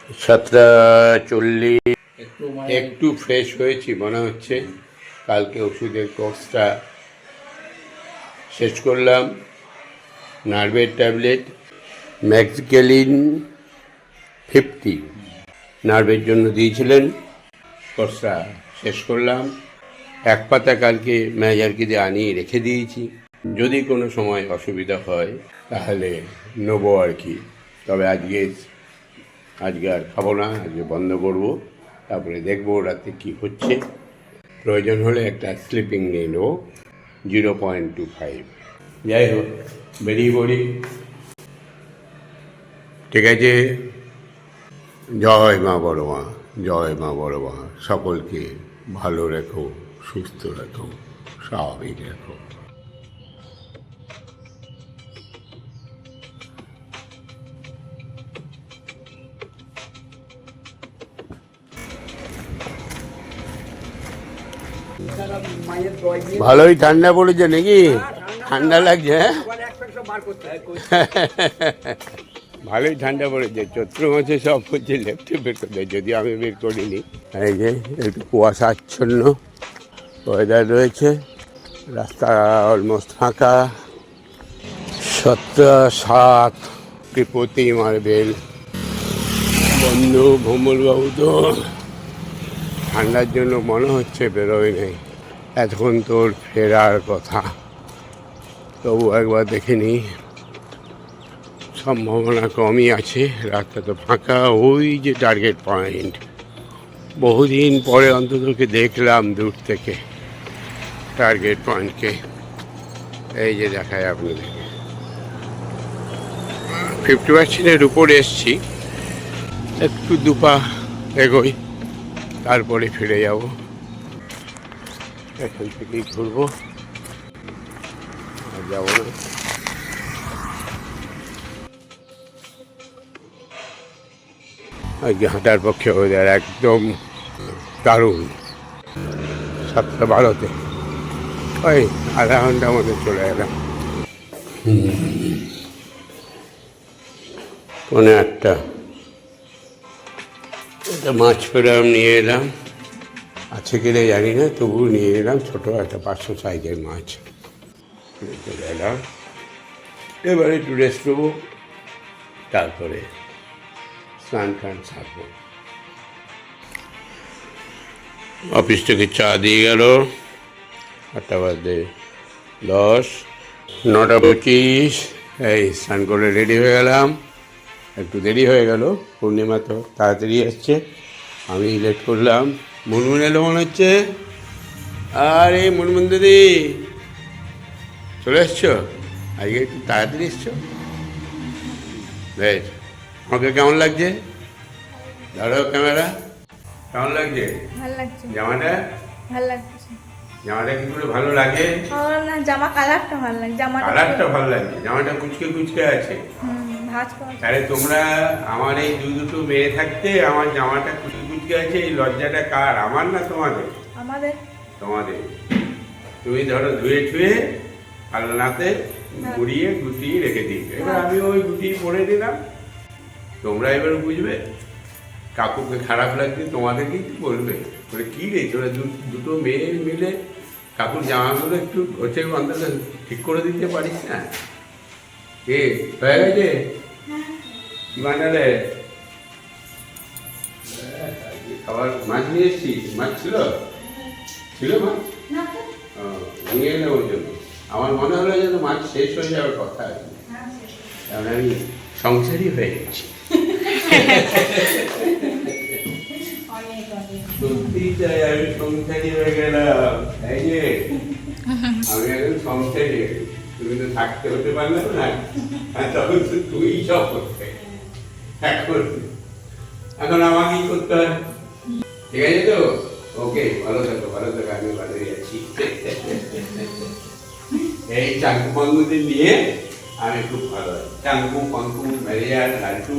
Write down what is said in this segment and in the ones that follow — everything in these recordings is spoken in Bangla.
7:40। একটু ফ্রেশ হয়েছি মনে হচ্ছে। কালকে ওষুধের কোর্সটা শেষ করলাম। নার্ভের ট্যাবলেট ম্যাক্সগেলিন 50 নার্ভের জন্য দিয়েছিলেন। কোর্সটা শেষ করলাম। এক পাতা কালকে ম্যানেজারকে দিয়ে আনিয়ে রেখে দিয়েছি, যদি কোনো সময় অসুবিধা হয় তাহলে নেবো আর কি। তবে আজকে আর খাবো না, আজকে বন্ধ করবো। তারপরে দেখবো রাতে কী হচ্ছে। প্রয়োজন হলে একটা স্লিপিং নিয়ে নেবো 0.25। যাই হোক, বেরিয়ে পড়ি। ঠিক আছে। জয় মা বড় মা, জয় মা বড় মা। সকলকে ভালো রেখো, সুস্থ রাখো, স্বাভাবিক রাখো। ভালোই ঠান্ডা পড়েছে নাকি? ঠান্ডা লাগছে? ভালোই ঠান্ডা পড়েছে। চৈত্র মাসে সব হচ্ছে লেফটে বের করে দেয়, যদিও আমি বের করিনি। এই যে একটু কুয়াশা আচ্ছন্ন ওয়েদার রয়েছে, রাস্তা অলমোস্ট ফাঁকা। 7 ত্রিপতি মার্বেল বন্ধু ভ্রমণবাবু তো ঠান্ডার জন্য মনে হচ্ছে বেরোয় নেই। এতক্ষণ তোর ফেরার কথা, তবু একবার দেখে নিই। সম্ভাবনা কমই আছে, রাস্তা তো ফাঁকা। ওই যে টার্গেট পয়েন্ট, বহুদিন পরে অন্ততকে দেখলাম দূর থেকে টার্গেট পয়েন্টকে। এই যে দেখায় আপনাদেরকে, 50%-এর উপরে এসছি। একটু দুপা এগোই, তারপরে ফিরে যাব। এখান থেকেই ঘুরবো, আর যাবো না। আজকে হাঁটার পক্ষে ওয়েদার একদম দারুণ। 7:12-তে ওই আধা ঘন্টার মধ্যে চলে এলাম। 1:45 একটা মাছ ফেরাম নিয়ে এলাম, আছে কিনে জানি না, তবু নিয়ে এলাম। ছোটো একটা 500 সাইজের মাছ চলে এলাম। এবারে একটু রেস্ট নেবো, তারপরে স্নান টান সারবো। অফিস থেকে চা দিয়ে গেল। 8:10, 9:25। এই স্নান করে রেডি হয়ে গেলাম। একটু দেরি হয়ে গেল, পূর্ণিমা তো তাড়াতাড়ি এসছে, আমি লেট করলাম। মুনমুন এলো মনে হচ্ছে। আরে মুনমুন দিদি চলে এসছো? আজকে একটু তাড়াতাড়ি এসছো, বেশ। আমাকে কেমন লাগছে? ধরো ক্যামেরা, কেমন লাগছে? ভালো লাগছে। জামাটা ভালো লাগছে। জামাটা কি করে ভালো লাগে? না, জামা কালারটা ভালো লাগে। কালারটা ভালো লাগছে, জামাটা কুচকে কুচকে আছে। তাহলে তোমরা আমার এই দুটো মেয়ে থাকতে আমার জামাটা কুচকে কুচকে আছে, এই লজ্জাটা কার? আমার না তোমাদের? আমাদের। তোমাদের। তুমি ধরো ধুয়ে ছুয়ে আলনাতে গুড়িয়ে গুটিয়ে রেখে দিয়েছো। এবার আমি ওই গুটিয়ে পরে দিলাম, তোমরা এবার বুঝবে। কাকুকে খারাপ লাগছে, তোমাদের কিন্তু বলবে বলে কী রে তোরা দুটো মেয়ে মিলে কাকুর জামাগুলো একটু হচ্ছে অন্তত ঠিক করে দিতে পারিস না? কে হয়ে গেছে? কি বানালে? খাবার মাছ নিয়ে এসছি। মাছ ছিল মাছ? নিয়ে এলে ওই জন্য আমার মনে হলো যেন মাছ শেষ হয়ে যাওয়ার কথা আছে, কারণ আমি সংসারী হয়ে গেছি। সত্যি চাই, আমি সংসারী হয়ে গেলাম। তাই যে আমি এখন সংসারী, তুমি তো থাকতে হতে পারলাম না, তখন তো তুই সব করতে। এখন আমাকেই করতে হয়। ঠিক আছে তো? ওকে, ভালো থাকো ভালো থাকো, আমি ভালোই আছি। এই চাঙ্কু পাঙ্কুদের নিয়ে আমি খুব ভালো আছি। চাঙ্কু পাঙ্কু ম্যারিয়ার লাল্টু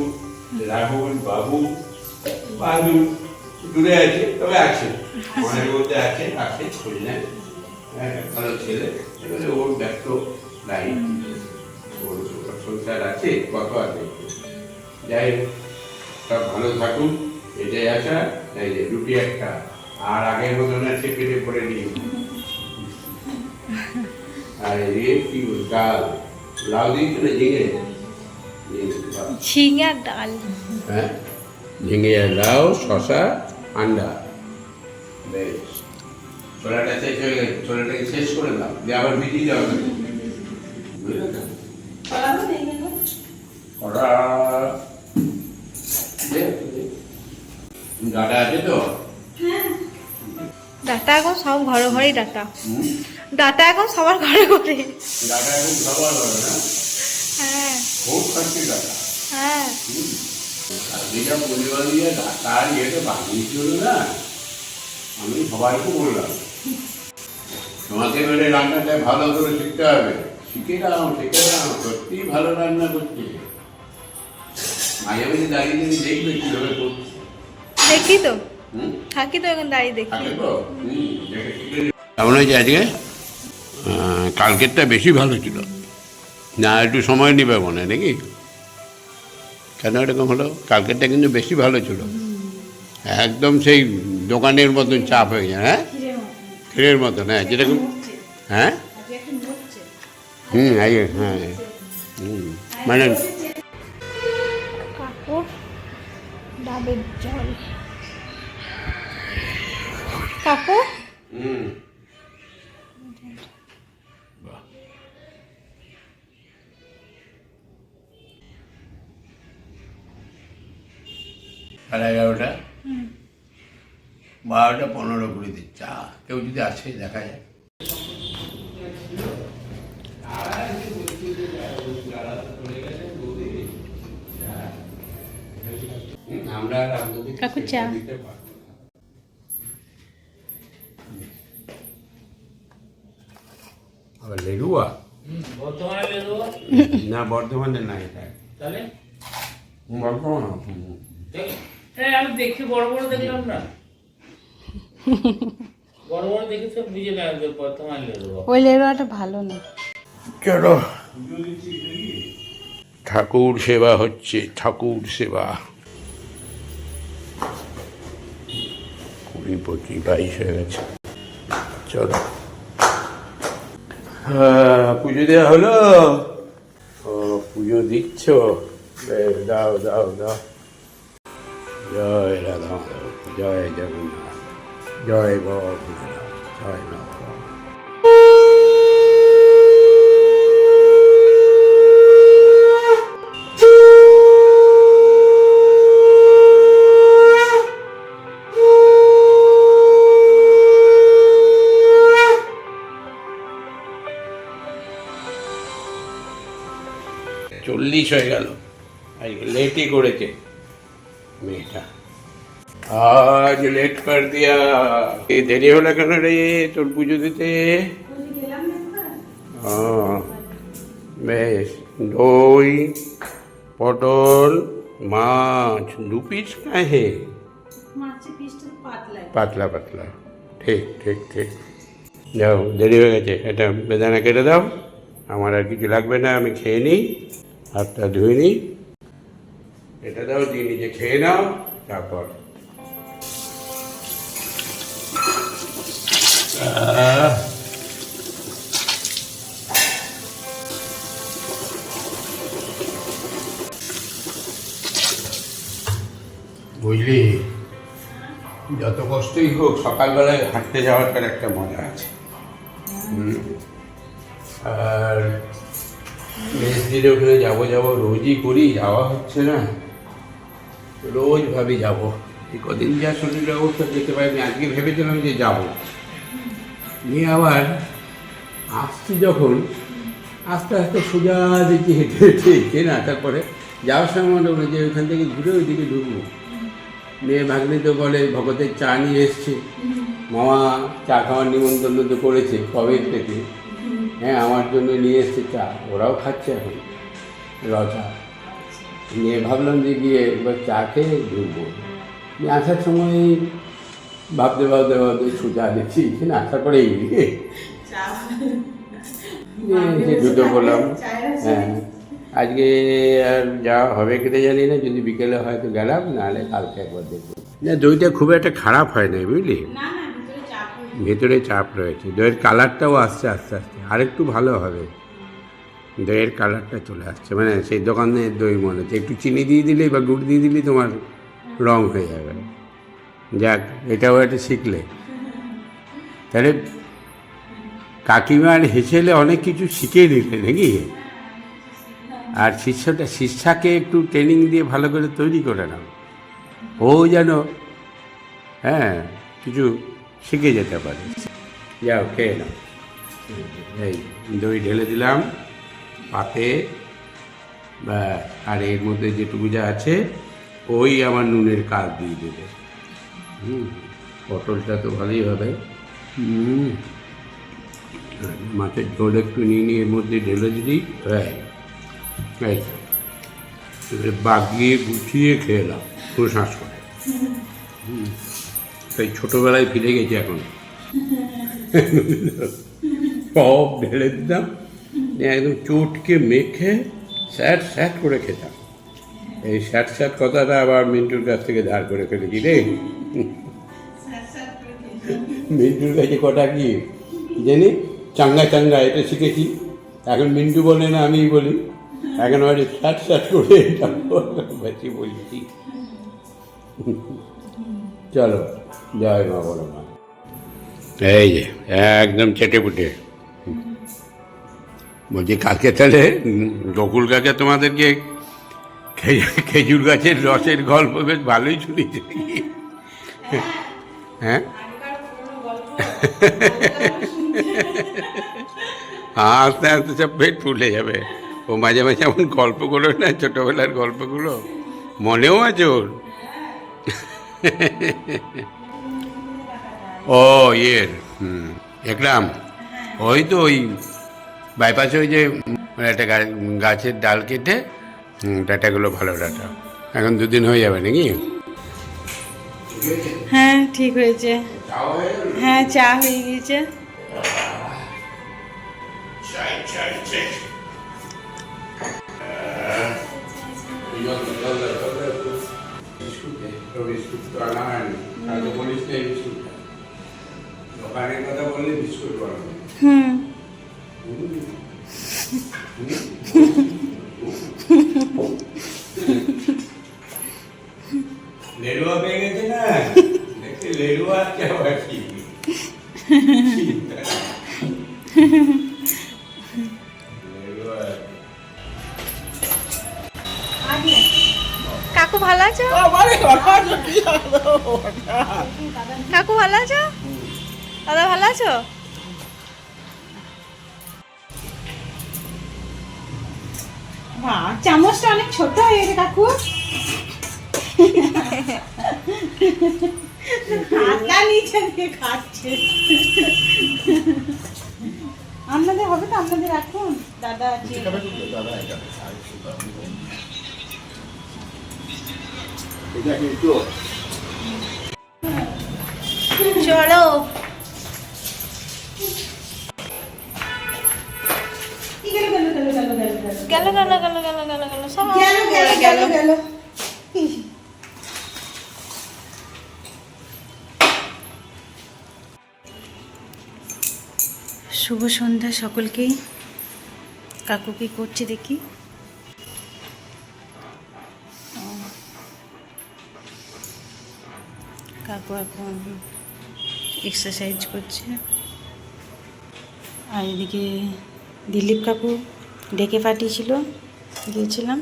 রাহুল বাবু বাদু দূরে আছে, তবে আছে, মনের মধ্যে আছে খুঁজলেন। হ্যাঁ, ভালো ছেলে। এবারে ওর ব্যস্ত লাইফ, ওর সংসার আছে, কত আছে। যাই হোক, সব ভালো থাকুন, এটাই আশা। এই যে রুটি একটা, আর আগের মতন আছে পেটে পড়ে নিয়ে। আর এদিকে কি ডাল, লাউ দিয়েছিল ঝিঙে, ঝিঙে আর ডাল। হ্যাঁ ঝিঙে আর লাউ, শশা, আন্ডা। বেশ, ছোলাটা শেষ হয়ে গেছে, ছোলাটাকে শেষ করে দাও, দিয়ে আবার ভিজিয়ে যাও। বুঝলে তো? কড়া ডাটা আছে তো? ডাটা এখন সব ঘরে ঘরেই ডাটা। ডাটা এখন সবার ঘরে ঘরে। ডাটা এখন সবার ঘরে না? হ্যাঁ খুব খাচ্ছি ডাটা। হ্যাঁ। আজকে যা পরিবার দিয়ে ডাটা ইয়েটা বানিয়েছিল না, আমি সবাইকে বললাম তোমাকে বেড়ে রান্নাটা ভালো করে শিখতে হবে। শিখে নাও, সত্যি ভালো রান্না করছে। মাঝে মাঝে দাঁড়িয়ে দাঁড়িয়ে দেখবে কীভাবে করছে। দেখি তো, হুম, থাকি তো এখন দাঁড়িয়ে দেখি। থাকে তো? কেমন হয়েছে আজকে? কালকেরটা বেশি ভালো ছিল না, একটু সময় নেবে মনে হয় নাকি? কেন এরকম হলো? কালকেরটা কিন্তু বেশি ভালো ছিল, একদম সেই দোকানের মতন চাপ হয়ে যায়। হ্যাঁ ক্ষীরের মতন, হ্যাঁ যেরকম। হ্যাঁ হ্যাঁ মানে কাকুর ডাবের জল। কাকু সাড়ে 11টা, 12টা 15 করে দিচ্ছে। চা কেউ যদি আসে দেখা যায়। আমরা কাকু চা। আবার লেরুয়া বর্তমানে লেরুয়া না, বর্ধমানে না, এটা তাহলে বর্ধমান। হ্যাঁ আমি দেখি বড় বড় দেখলাম না, বড় বড় দেখে সব বুঝে না যে বর্তমান লেরুয়া। ওই লেরোয়াটা ভালো না। চলো, ঠাকুর সেবা হচ্ছে, ঠাকুর সেবা। 20, 25, 22 হয়ে গেছে। চলো, পুজো দেওয়া হলো? ও পুজো দিচ্ছ? বেশ, দাও দাও দাও। জয় রাধা মাধব, জয় জগন্নাথ, জয় বাবা ভোলেনাথ, জয় মা বাবা। চল্লিশ হয়ে গেল, আজকে লেটই করেছে মেয়েটা, আজ লেট কর দিয়া। এই দেরি হলো কেন রে তোর পুজো দিতে? বেশ, দই, পটল, মাছ 2 পিস কাহে? পাতলা পাতলা, ঠিক ঠিক ঠিক। যাও, দেরি হয়ে গেছে, এটা বেদানা কেটে দাও। আমার আর কিছু লাগবে না, আমি খেয়ে নিই, হাতটা ধুয়ে নিই। এটা দাও, দিয়ে নিজে খেয়ে নাও, তারপর বুঝলি, যত কষ্টই হোক সকালবেলায় হাঁটতে যাওয়াটার একটা মজা আছে। আর বেশ দিনে ওখানে যাবো রোজই করি, যাওয়া হচ্ছে না। রোজ ভাবি যাব, এই কদিন যা শরীরের অবস্থা দেখতে পাইনি। আজকে ভেবেছিলাম যে যাব, নিয়ে আবার আসছি যখন, আস্তে আস্তে সোজা দেখি হেঁটে হেঁটে না, তারপরে যাওয়ার সময় মনে হলো যে ওইখান থেকে ঘুরে ওইদিকে ঢুকবো। মেয়ে ভাগ্নি তো বলে ভগতের চা নিয়ে এসছে, মামা চা খাওয়ার নিমন্ত্রণ তো করেছে কবে থেকে। হ্যাঁ, আমার জন্য নিয়ে এসছে চা, ওরাও খাচ্ছে এখন রচা। নিয়ে ভাবলাম যে গিয়ে একবার চা খেয়ে ঢুকবো। নিয়ে আসার সময় ভাবতে ভাবতে ভাবতে সোজা দেখছি এখানে আসার পরেই সে দুটো বললাম। হ্যাঁ, আজকে আর যাওয়া হবে কিনা জানি না, যদি বিকেলে হয়তো গেলাম, নাহলে কালকে একবার দেখবো। না, দইটা খুব একটা খারাপ হয় না, বুঝলি, ভেতরে চাপ রয়েছে। দইয়ের কালারটাও আসছে আস্তে আস্তে, আরেকটু ভালো হবে। দইয়ের কালারটা চলে আসছে, মানে সেই দোকানের দই মনে হচ্ছে। একটু চিনি দিয়ে দিলেই বা গুড় দিয়ে দিলেই তোমার রং হয়ে যাবে। যাক, এটাও একটা শিখলে। তাহলে কাকিমার হেসেলে অনেক কিছু শিখে নিলে নাকি? আর শিষ্যাকে একটু ট্রেনিং দিয়ে ভালো করে তৈরি করে নাও, ও যেন হ্যাঁ কিছু শিখে যেতে পারে। যাও, খেয়ে নাও। এই দই ঢেলে দিলাম পাতে, বা আর এর মধ্যে যেটুকু যা আছে ওই আমার নুনের কাজ দিয়ে দেবে। পটলটা তো ভালোই হবে। মাছের ঝোল একটু নিয়ে এর মধ্যে ঢেলে দিই। এই বাগিয়ে গুছিয়ে খেয়ে এলাম প্রশাস করে। তাই ছোটোবেলায় ফিরে গেছি এখন। সব ঢেলে দিতাম, একদম চটকে মেখে স্যাট স্যাট করে খেতাম। এই স্যাট স্যাট কথাটা আবার মিন্টুর কাছ থেকে ধার করে ফেলেছি রে। মিন্টুর কাছে কটা কি জানি চাঙ্গা চাঙ্গা এটা শিখেছি। এখন মিন্টু বলে না, আমিই বলি। এখন আবার স্যাট স্যাট করে এটা বেশি বলছি। চলো, জয় মা বলো মা। এই যে একদম চেটে পুটে বলছি, কালকে তাহলে গোকুল কাকা তোমাদেরকে খেজুর গাছের রসের গল্প বেশ ভালোই শুনেছি। হ্যাঁ, আস্তে আস্তে সব পেট ফুলে যাবে। ও মাঝে মাঝে এমন গল্পগুলো না, ছোটোবেলার গল্পগুলো মনেও আছে ওর। ও ইয়ের একরাম, ওই তো ওই বাইপাসে ওই যে একটা গাছের ডাল কেটে ডাটাগুলো ভালো ডাটা। এখন 2 দিন হয়ে যাবে নাকি? হ্যাঁ, ঠিক হয়েছে। হ্যাঁ, চা হয়ে গিয়েছে। হুম। লেলুয়া পেয়ে গেছে না, দেখছি লেলুয়া কেমন কি। কাকু ভালো আছো? কাকু ভালো আছো? দাদা ভালো আছো? চামচটা অনেক ছোট হয়ে গেছে কাকু। হাতটা নিচে দিয়ে খাচ্ছে। আপনাদের হবে তো, আপনাদের রাখুন। দাদা আছে। চলো। গেল গেল গেল গেল গেল গেল সব গেল গেল। শুভ সন্ধ্যা সকলকেই। কাকু কি করছে দেখি। কাকু এখন এক্সারসাইজ করছে। আর এদিকে দিলীপ কাকু ডেকে পাঠিয়েছিল, গিয়েছিলাম।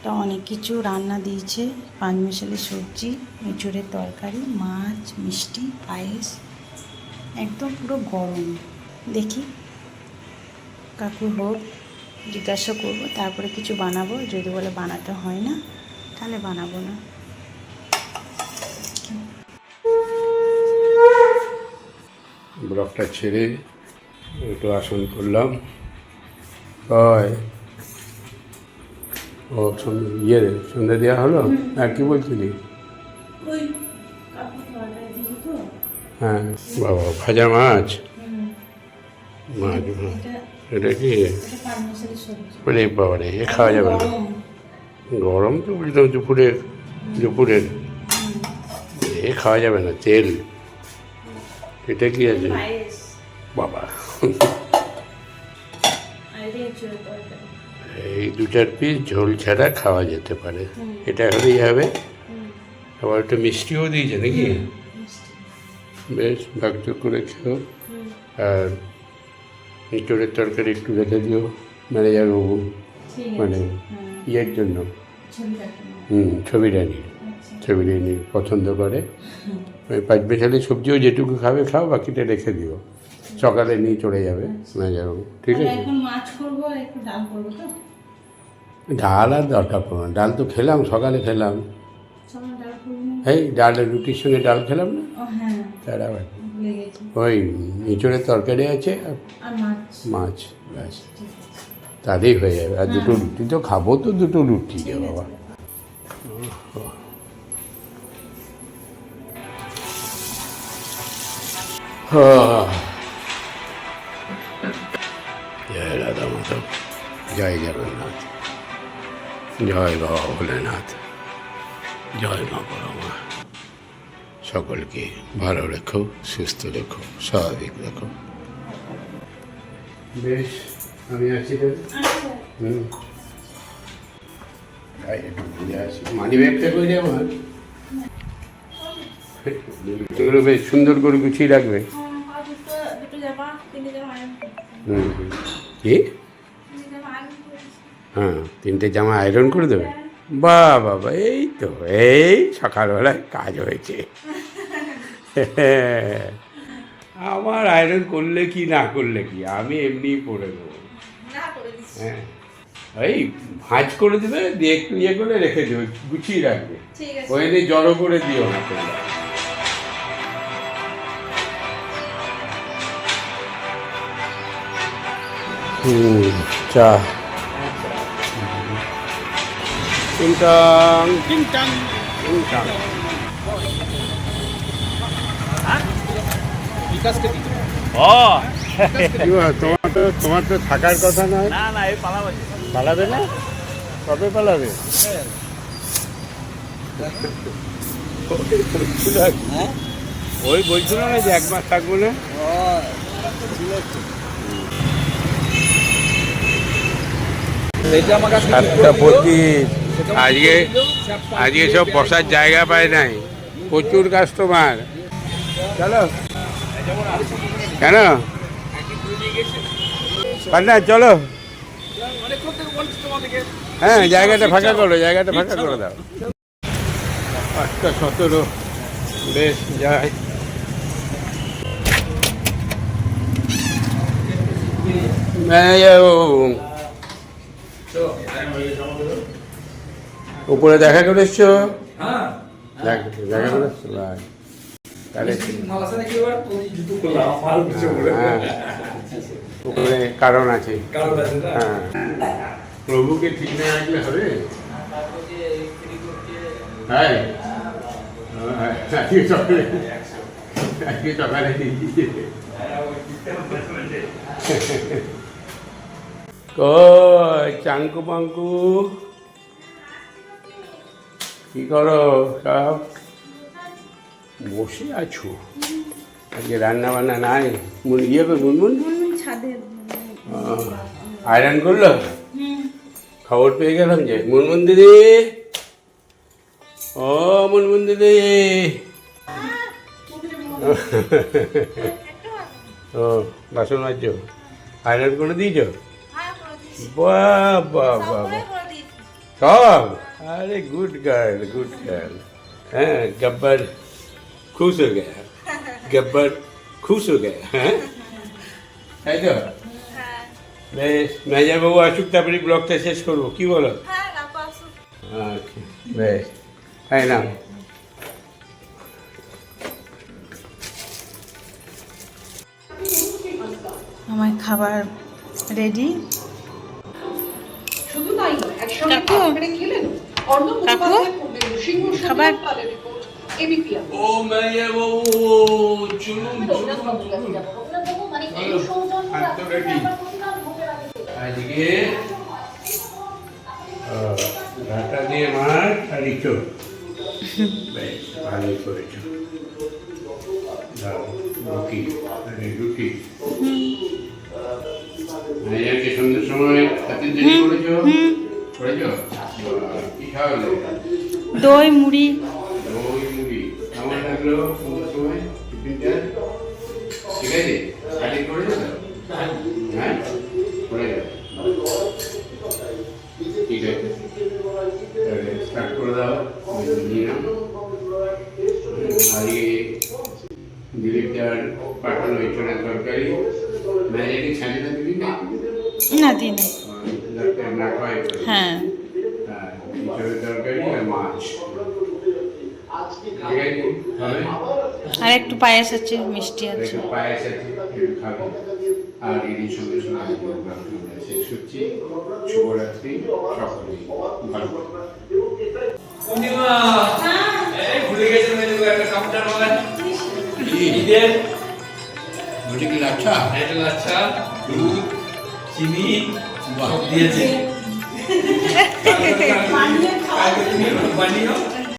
তা অনেক কিছু রান্না দিয়েছে, 5 মিশালি সবজি, এঁচুড়ের তরকারি, মাছ, মিষ্টি, পায়েস, একদম পুরো গরম। দেখি কাকু হোক, জিজ্ঞাসা করবো, তারপরে কিছু বানাবো। যদি বলে বানাতে হয় না, তাহলে বানাবো না। ব্লকটা ছেড়ে একটু আসন করলাম। হয় ও সন্ধ্যা দেওয়া হলো। আর কি বলছিলি? হ্যাঁ বাবা, ভাজা মাছ। মাছ এটা কি এটা পাঁচমিশালি সবজি। মানে বাবারে এ খাওয়া যাবে না। গরম। গরম তো একদম দুপুরের এ খাওয়া যাবে না, তেল। এটা কি আছে পায়েস। বাবা? আর এটা এঁচোড়ের তরকারি। এই 2-4 পিস ঝোল ছাড়া খাওয়া যেতে পারে, এটা হলেই হবে। আবার একটা মিষ্টিও দিয়েছে নাকি? মিষ্টি। বেশ ভাগ্য করে খেও। আর এঁচোড়ের তরকারি একটু রেখে দিও ম্যানেজার বাবু, ঠিক মানে আছে। হ্যাঁ, ইয়ের জন্য। ছবি রাখলাম। ছবি রানি, আচ্ছা। ছবি রানি পছন্দ করে। ওই 5 মিশালি সবজিও যেটুকু খাবে খাও, বাকিটা রেখে দিও, সকালে নিয়ে চলে যাবে ম্যানেজার বাবু, ঠিক তাহলে আছে? এখন মাছ করবো আর একটু ডাল করবো তো? ডাল আর দরকার পড়ে না, ডাল তো খেলাম, সকালে খেলাম। সকালে ডাল করবো না? এই ডালের রুটির সঙ্গে ডাল খেলাম না, ও হ্যাঁ, তার আবার ভুলে গেছি। ওই এঁচোড়ের তরকারি আছে আর আর মাছ। মাছ, ব্যাস ঠিক আছে। তাতেই হয়ে যাবে। আর দুটো রুটি তো খাবো, তো দুটো রুটি দে বাবা। জয় রাধা মাধব, জয় জগন্নাথ, জয় বাবা ভোলেনাথ, জয় মা বড়মা। সকলকে ভালো রেখো, সুস্থ রেখো, স্বাভাবিক রেখো। বেশ, আমি আছি তো। হুম, একটু ঘুরে আসি, মানি ব্যাগটা করে যাবো। এগুলো বেশ সুন্দর করে গুছিয়ে রাখবে। দুটো জামা, তিনটে জামা আয়রন কি? হ্যাঁ, 3টে জামা আয়রন করে দেবে? বাহ বাবা, এই তো এই সকালবেলায় কাজ হয়েছে। আমার আয়রন করলে কি না করলে কি, আমি এমনিই পরে দেবো। না করে দিচ্ছি। হ্যাঁ, এই ভাঁজ করে দেবে, দিয়ে একটু ইয়ে করে রেখে দেবে, গুছিয়ে রাখবে। ঠিক আছে। ওই দিয়ে জড়ো করে দিও না তোমরা। চা টিংটং টিংটং টিংটং। তোমার তো থাকার কথা নয়। না এই পালাবে। পালাবে না? কবে পালাবে? ওই বলছিল না যে 1 মাস থাকবো না। আজকে সব বসার জায়গা পায় নাই, প্রচুর কাস্টমার। চলো কেন না, চলো। হ্যাঁ, জায়গাটা ফাঁকা করো, জায়গাটা ফাঁকা করে দাও। 5:17, বেশ যাই। উপরে দেখা করে এসছো? দেখা করে এসছো? তাহলে উপরে কারণ আছে। হ্যাঁ, প্রভুকে ঠিক না রাখলে হবে? হ্যাঁ, আজকে সকালে কই চাঙ্কু পাঙ্কু, কি করো সব? বসে আছো? আজকে রান্না বান্না নাই? ইয়ে কর মুনমুন ছাদে। আয়রন করলো? খবর পেয়ে গেলাম যে মুনমুন দিদি, ও মুনমুন দিদি। ও বাসন মাজছো, আয়রন করে দিয়েছো? বাহ বাহ বাহ বাহ, সব? अरे गुड गर्ल, गुड गर्ल। हाँ, गब्बर खुश हो गया, गब्बर खुश हो गया। হ্যাঁ, তাই তো? বেশ, ম্যানেজার বাবু আসুক, তারপরে ব্লগটা শেষ করবো, কি বলো? আচ্ছা, বেশ, তাই না? আমার খাবার রেডি। শুধু তাই নয়, একসঙ্গে ভাত বেড়ে খেলেন অর্ণব মুখোপাধ্যায় পূর্ণেন্দু সিংহ খাবার? সন্ধ্যাকালের রিপোর্ট এবিপি আনন্দ। ও ম্যানেজার বাবু, চলুন চলুন চলুন। মানে এই সৌজন্য আন্তর্জাতিক। ব্যাপার প্রতিদিন ভোগের আজকে ঘাটা দিয়ে মাছ আর ইঁচড়। বেশ ভালোই করেছ। দাও, রুটি আরে রুটি আজকে সন্ধ্যের সময় হাতে দেরি করেছো? করেছো? কি খাওয়ালে? দই মুড়ি। দই মুড়ি। কেমন লাগলো সন্ধ্যের সময় টিফিনটা? ঠিক আছে? খালি করেছো তো? হ্যাঁ, করে যাও। ঠিক আছে, তাহলে স্টার্ট করে দাও। নিয়ে নাও। আজকে দিলীপদার পাঠানো ইঁচড়ের তরকারি। ম্যাজিকে ছাড়িয়ে দিবি না? না দিন। যাতে না খাওয়াই করে। হ্যাঁ। ইঁচড়ের তরকারি আর মাছ। ঠিক আছে, হবে? আর একটু পায়েস আছে, মিষ্টি আছে। একটু পায়েস আছে, একটু খাবে। আর এর সঙ্গে সঙ্গে আমরা শেষ করছি। শুভরাত্রি, সকলেই ভালো থাকবেন। পূর্ণিমা, এই ভুলে গেছে মেনু একটা কাউন্টার হবে ঈদের বলছি কি আচ্ছা একটা লাচ্ছা দুধ চিনি সব দিয়েছে বানিয়ে খাওয়া কালকে তুমি বানিও